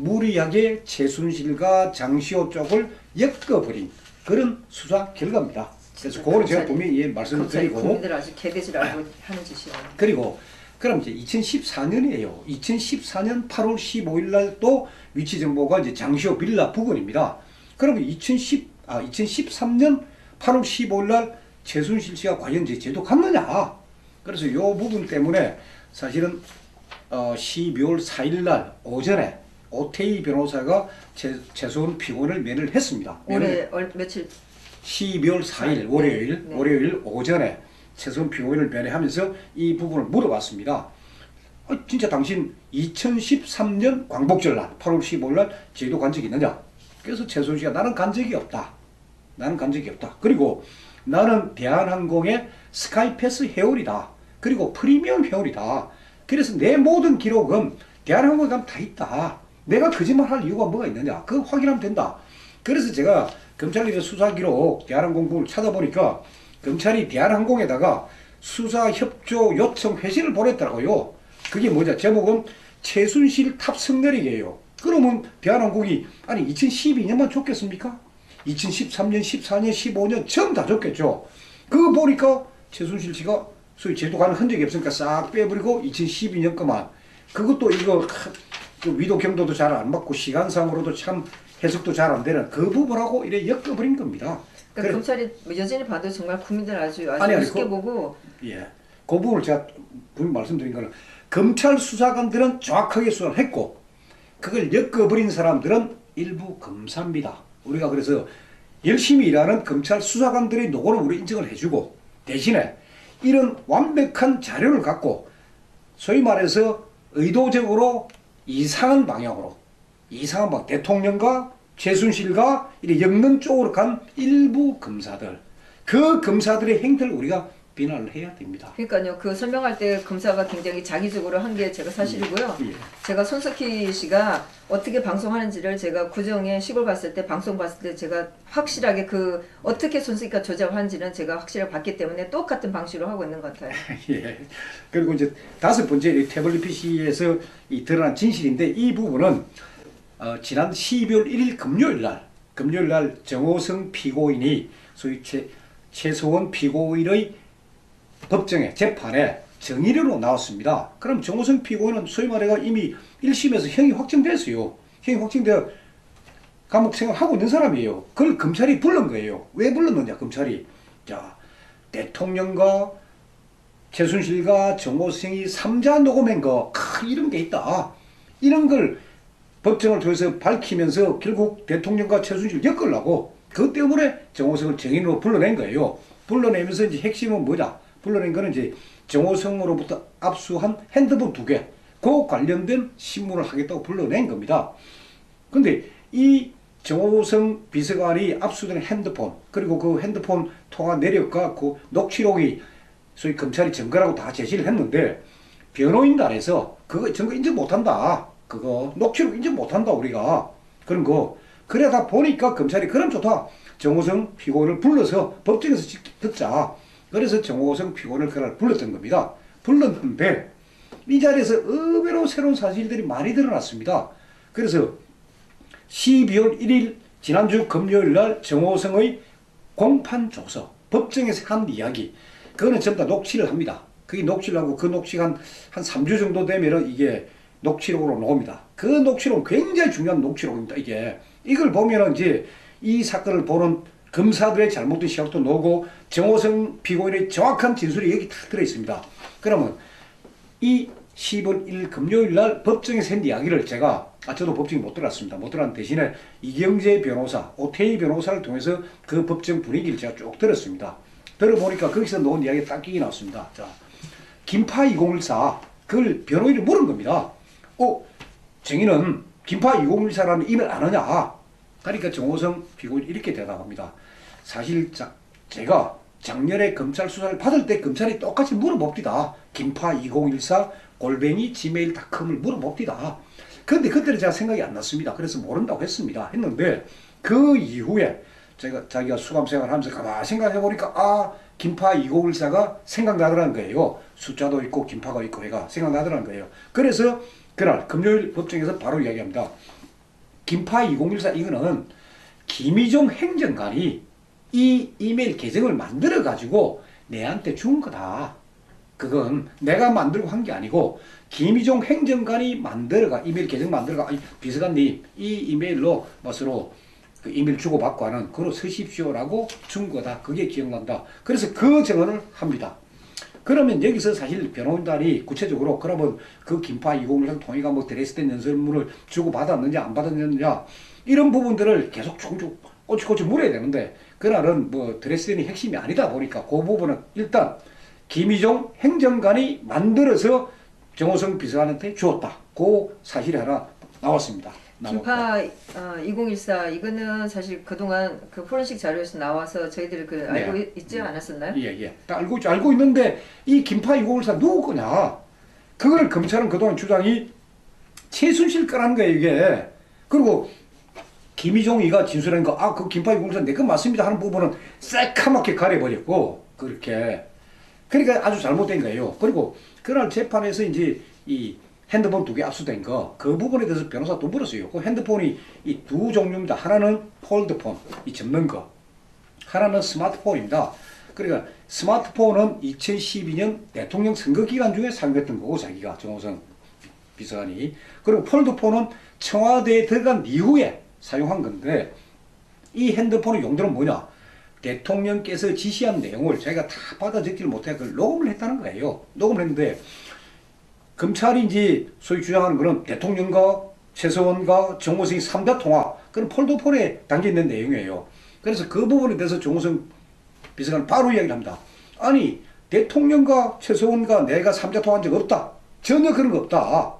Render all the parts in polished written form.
무리하게 최순실과 장시호 쪽을 엮어버린 그런 수사 결과입니다. 그래서 그거를 제가 분명히 말씀을 드리고, 국민들 아주 개돼지 알고 하는 짓이에요. 그리고 그럼 이제 2014년이에요. 2014년 8월 15일 날 또 위치 정보가 이제 장시호 빌라 부근입니다. 그러면 2013년 8월 15일 날 최순실 씨가 과연 이제 제도 갔느냐? 그래서 이 부분 때문에 사실은 12월 4일 날 오전에 오태희 변호사가 최소한 피고인을 면회를 했습니다. 올해 며칠? 12월 4일 월요일, 네. 월요일 오전에 최소한 피고인을 면회하면서 이 부분을 물어봤습니다. 진짜 당신 2013년 광복절 날 8월 15일 날 제도 간 적이 있느냐? 그래서 최순실 씨가 나는 간 적이 없다. 나는 간 적이 없다. 그리고 나는 대한항공의 스카이패스 회원이다. 그리고 프리미엄 회원이다. 그래서 내 모든 기록은 대한항공에 가면 다 있다. 내가 거짓말할 이유가 뭐가 있느냐? 그거 확인하면 된다. 그래서 제가 검찰의 수사 기록 대한항공부를 찾아보니까 검찰이 대한항공에다가 수사 협조 요청 회신을 보냈더라고요. 그게 뭐냐? 제목은 최순실 탑승 내리기예요. 그러면 대한항공이 아니 2012년만 줬겠습니까? 2013년, 14년, 15년 처음 다 줬겠죠. 그거 보니까 최순실 씨가 소위 제도 가는 흔적이 없으니까 싹 빼버리고 2012년 거만, 그것도 이거 위도 경도도 잘 안 맞고 시간상으로도 참 해석도 잘 안 되는 그 부분하고 이래 엮어버린 겁니다. 그러니까 검찰이 여전히 봐도 정말 국민들 아주 아니, 우습게 보고. 예, 그 부분을 제가 분명히 말씀드린 거는 검찰 수사관들은 정확하게 수사를 했고 그걸 엮어버린 사람들은 일부 검사입니다. 우리가 그래서 열심히 일하는 검찰 수사관들의 노고를 우리 인정을 해주고, 대신에 이런 완벽한 자료를 갖고 소위 말해서 의도적으로 이상한 방향, 대통령과 최순실과 이렇게 엮는 쪽으로 간 일부 검사들, 그 검사들의 행태를 우리가 비난을 해야 됩니다. 그러니까요. 그 설명할 때 검사가 굉장히 자기적으로 한 게 제가 사실이고요. 예. 제가 손석희 씨가 어떻게 방송하는지를 제가 구정에 시골 갔을 때 방송 봤을 때 제가 확실하게 그 어떻게 손석희가 조작하는지는 제가 확실하게 봤기 때문에 똑같은 방식으로 하고 있는 것 같아요. 예. 그리고 이제 다섯 번째 태블릿 PC에서 드러난 진실인데, 이 부분은 지난 12월 1일 금요일 날 정호성 피고인이 소위 최소원 피고인의 법정에 재판에 정의료로 나왔습니다. 그럼 정호성 피고인은 소위 말해가 이미 1심에서 형이 확정됐어요. 형이 확정되어 감옥 생활하고 있는 사람이에요. 그걸 검찰이 부른 거예요. 왜 불렀느냐, 검찰이. 자, 대통령과 최순실과 정호성이 3자 녹음한 거, 이런 게 있다. 이런 걸 법정을 통해서 밝히면서 결국 대통령과 최순실 엮으려고 그것 때문에 정호성을 증인으로 불러낸 거예요. 불러내면서 이제 핵심은 뭐냐? 불러낸 거는 이제 정호성으로부터 압수한 핸드폰 2개, 그 관련된 신문을 하겠다고 불러낸 겁니다. 근데 이 정호성 비서관이 압수된 핸드폰, 그리고 그 핸드폰 통화 내역과 그 녹취록이 소위 검찰이 증거라고 다 제시를 했는데, 변호인단에서 그거 증거 인정 못한다. 그거 녹취록 인정 못한다 우리가. 그런 거. 그러다 보니까 검찰이 그럼 좋다. 정호성 피고인을 불러서 법정에서 듣자. 그래서 정호성 피고인을 그날 불렀던 겁니다. 불렀는데 이 자리에서 의외로 새로운 사실들이 많이 드러났습니다. 그래서 12월 1일 지난주 금요일 날 정호성의 공판 조서, 법정에서 한 이야기, 그거는 전부 다 녹취를 합니다. 그게 녹취를 하고 그 녹취가 한 3주 정도 되면은 이게 녹취록으로 나옵니다. 그 녹취록은 굉장히 중요한 녹취록입니다. 이걸 보면은 이제 이 사건을 보는 검사들의 잘못된 시각도 나오고 정호성 피고인의 정확한 진술이 여기 다 들어있습니다. 그러면 이 10월 1일 금요일 날 법정에서 한 이야기를 제가 저도 법정에 못 들었습니다. 못 들었는 대신에 이경재 변호사, 오태희 변호사를 통해서 그 법정 분위기를 제가 쭉 들었습니다. 들어보니까 거기서 나온 이야기가 딱 끼게 나왔습니다. 자, 김파 2014, 그걸 변호인을 물은 겁니다. 정의는 김파 2014라는 이메일 안 하냐? 그러니까 정호성 피고인이 이렇게 대답합니다. 사실 제가 작년에 검찰 수사를 받을 때 검찰이 똑같이 물어봅디다. 김파 2014 gmail.com을 물어봅디다. 근데 그때는 제가 생각이 안 났습니다. 그래서 모른다고 했는데 그 이후에 자기가 수감 생활하면서 가만히 생각해 보니까 김파 2014가 생각나더라는 거예요. 숫자도 있고 김파가 있고 해가 생각나더라는 거예요. 그래서 그날 금요일 법정에서 바로 이야기합니다. 김파 2014 이거는 김희종 행정관이 이 이메일 계정을 만들어 가지고 내한테 준 거다. 그건 내가 만들고 한 게 아니고 김희종 행정관이 만들어가 이메일 계정 만들어가 비서관님 이 이메일로 뭐서로 그 이메일 주고받고 하는 그로 쓰십시오라고 준 거다. 그게 기억난다. 그래서 그 증언을 합니다. 그러면 여기서 사실 변호인단이 구체적으로 그러면 그 김파 2013 통일가 뭐 드레스덴 연설문을 주고받았느냐 안 받았느냐 이런 부분들을 계속 쭉쭉 꼬치꼬치 물어야 되는데 그날은 뭐 드레스덴이 핵심이 아니다 보니까 그 부분은 일단 김희종 행정관이 만들어서 정호성 비서관한테 주었다. 그 사실이 하나 나왔습니다. 김파 2014 이거는 사실 그동안 그 포렌식 자료에서 나와서 저희들이 그 알고 있지 않았었나요? 예. 다 알고 있죠. 알고 있는데 이 김파 2014 누구 거냐? 그걸 검찰은 그동안 주장이 최순실 거라는 거예요, 이게. 그리고 김희종이가 진술한 거, 그 김파 2014 내 거 맞습니다 하는 부분은 새카맣게 가려버렸고, 그렇게. 그러니까 아주 잘못된 거예요. 그리고 그날 재판에서 이제 이 핸드폰 2개 압수된 거, 그 부분에 대해서 변호사도 물었어요. 그 핸드폰이 이 두 종류입니다. 하나는 폴드폰, 이 접는 거. 하나는 스마트폰입니다. 그러니까 스마트폰은 2012년 대통령 선거 기간 중에 사용했던 거고, 자기가, 정호성 비서관이. 그리고 폴드폰은 청와대에 들어간 이후에 사용한 건데, 이 핸드폰의 용도는 뭐냐? 대통령께서 지시한 내용을 자기가 다 받아 적지를 못해 그걸 녹음을 했다는 거예요. 녹음을 했는데, 검찰이 이제 소위 주장하는 거는 대통령과 최서원과 정호성이 3자 통화, 그런 폴더폰에 담겨있는 내용이에요. 그래서 그 부분에 대해서 정호성 비서관은 바로 이야기를 합니다. 아니, 대통령과 최서원과 내가 3자 통화한 적 없다. 전혀 그런 거 없다.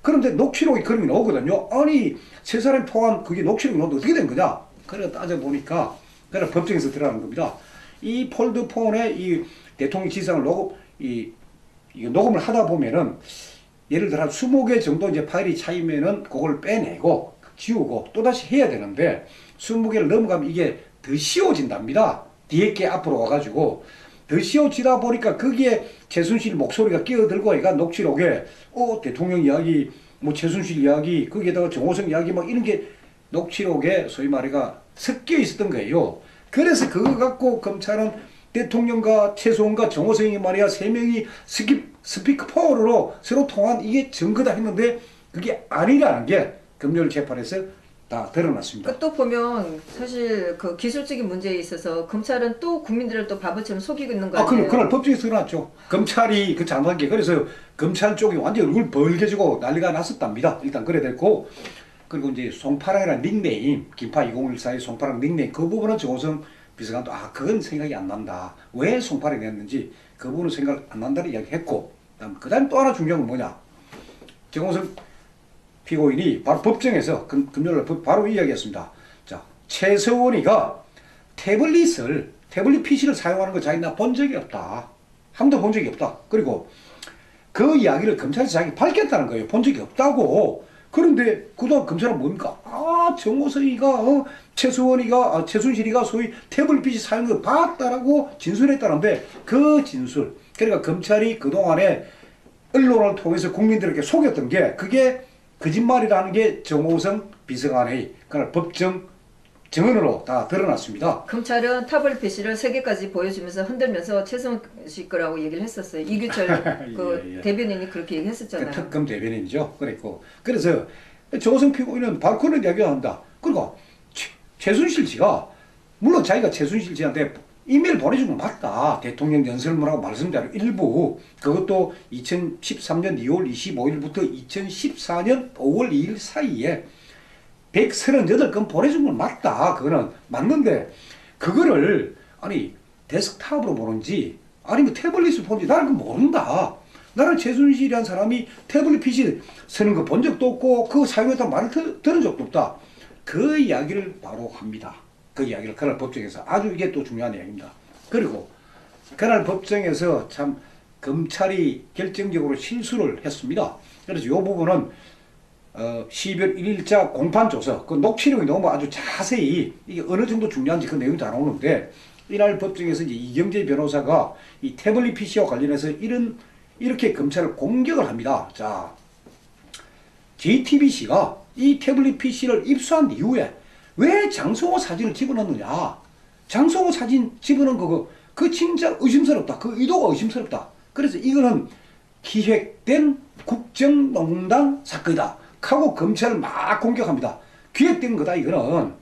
그런데 녹취록이 그런 게 나오거든요. 아니, 세 사람이 통화한 그게 녹취록이 나오는데 어떻게 된 거냐? 그래 따져보니까, 그래 법정에서 드러나는 겁니다. 이 폴더폰에 이 대통령 지시상을 녹음을 하다 보면은 예를 들어 한 20개 정도 이제 파일이 차이면은 그걸 빼내고 지우고 또다시 해야 되는데 20개를 넘어가면 이게 더 씌워진답니다. 뒤에 게 앞으로 와가지고 더 씌워지다 보니까 거기에 최순실 목소리가 끼어들고 얘가 녹취록에 대통령 이야기 뭐 최순실 이야기 거기에다가 정호성 이야기 막 이런 게 녹취록에 소위 말해가 섞여 있었던 거예요. 그래서 그거 갖고 검찰은 대통령과 최소원과 정호성이 말이야 세 명이 스피커폰으로 서로 통한 이게 증거다 했는데 그게 아니라는 게 금요일 재판에서 다 드러났습니다. 또 보면 사실 그 기술적인 문제에 있어서 검찰은 또 국민들을 또 바보처럼 속이고 있는 거 아니에요? 그날 법정에서 드러났죠. 검찰이 그 잘못한 게 그래서 검찰 쪽이 완전 얼굴 벌개지고 난리가 났었답니다. 일단 그래 됐고 그리고 이제 송파랑이라는 닉네임 김파 2014의 송파랑 닉네임 그 부분은 정호성 비서관도 그건 생각이 안 난다. 왜 송파를 냈는지 그 부분은 생각 안 난다는 이야기 했고 그 다음에 또 하나 중요한 건 뭐냐. 정호성 피고인이 바로 법정에서 금요일 바로 이야기했습니다. 자, 최서원이가 태블릿 PC를 사용하는 거 자기 나 본 적이 없다. 한 번도 본 적이 없다. 그리고 그 이야기를 검찰에서 자기 밝혔다는 거예요. 본 적이 없다고. 그런데 그동안 검찰은 뭡니까? 정호성이가 최순실이가 소위 태블릿 PC 사용한 걸 봤다라고 진술했다는데 그 진술 그러니까 검찰이 그동안에 언론을 통해서 국민들에게 속였던 게 그게 거짓말이라는 게 정호성 비서관의 그날 법정 증언으로 다 드러났습니다. 검찰은 타블릿 PC를 3개까지 보여주면서 흔들면서 최순실 거라고 얘기를 했었어요. 이규철 그 대변인이 그렇게 얘기했었잖아요. 그 특검 대변인이죠. 그래서 정호성 피고인은 바로 그런 이야기를 한다. 그리고 최순실 씨가 물론 자기가 최순실 씨한테 이메일 보내준 건 맞다. 대통령 연설문하고 말씀자료 일부 그것도 2013년 2월 25일부터 2014년 5월 2일 사이에 138건 보내준 건 맞다. 그거는 맞는데 그거를 데스크탑으로 보는지 아니면 태블릿을 보는지 나는 그거 모른다. 나는 최순실이라는 사람이 태블릿 PC 쓰는 거 본 적도 없고 그거 사용했다는 말을 들은 적도 없다. 그 이야기를 바로 합니다. 그 이야기를 그날 법정에서 아주 이게 또 중요한 이야기입니다. 그리고 그날 법정에서 참 검찰이 결정적으로 실수를 했습니다. 그래서 이 부분은 12월 1일자 공판조서 그 녹취록이 너무 아주 자세히 이게 어느 정도 중요한지 그 내용이 다 나오는데 이날 법정에서 이제 이경재 변호사가 이 태블릿 PC와 관련해서 이렇게 검찰을 공격을 합니다. 자, JTBC가 이 태블릿 PC를 입수한 이후에 왜 장성호 사진을 집어넣느냐. 장성호 사진 집어넣은 거, 그 진짜 의심스럽다. 그 의도가 의심스럽다. 그래서 이거는 기획된 국정농단 사건이다 하고 검찰을 막 공격합니다. 기획된 거다 이거는.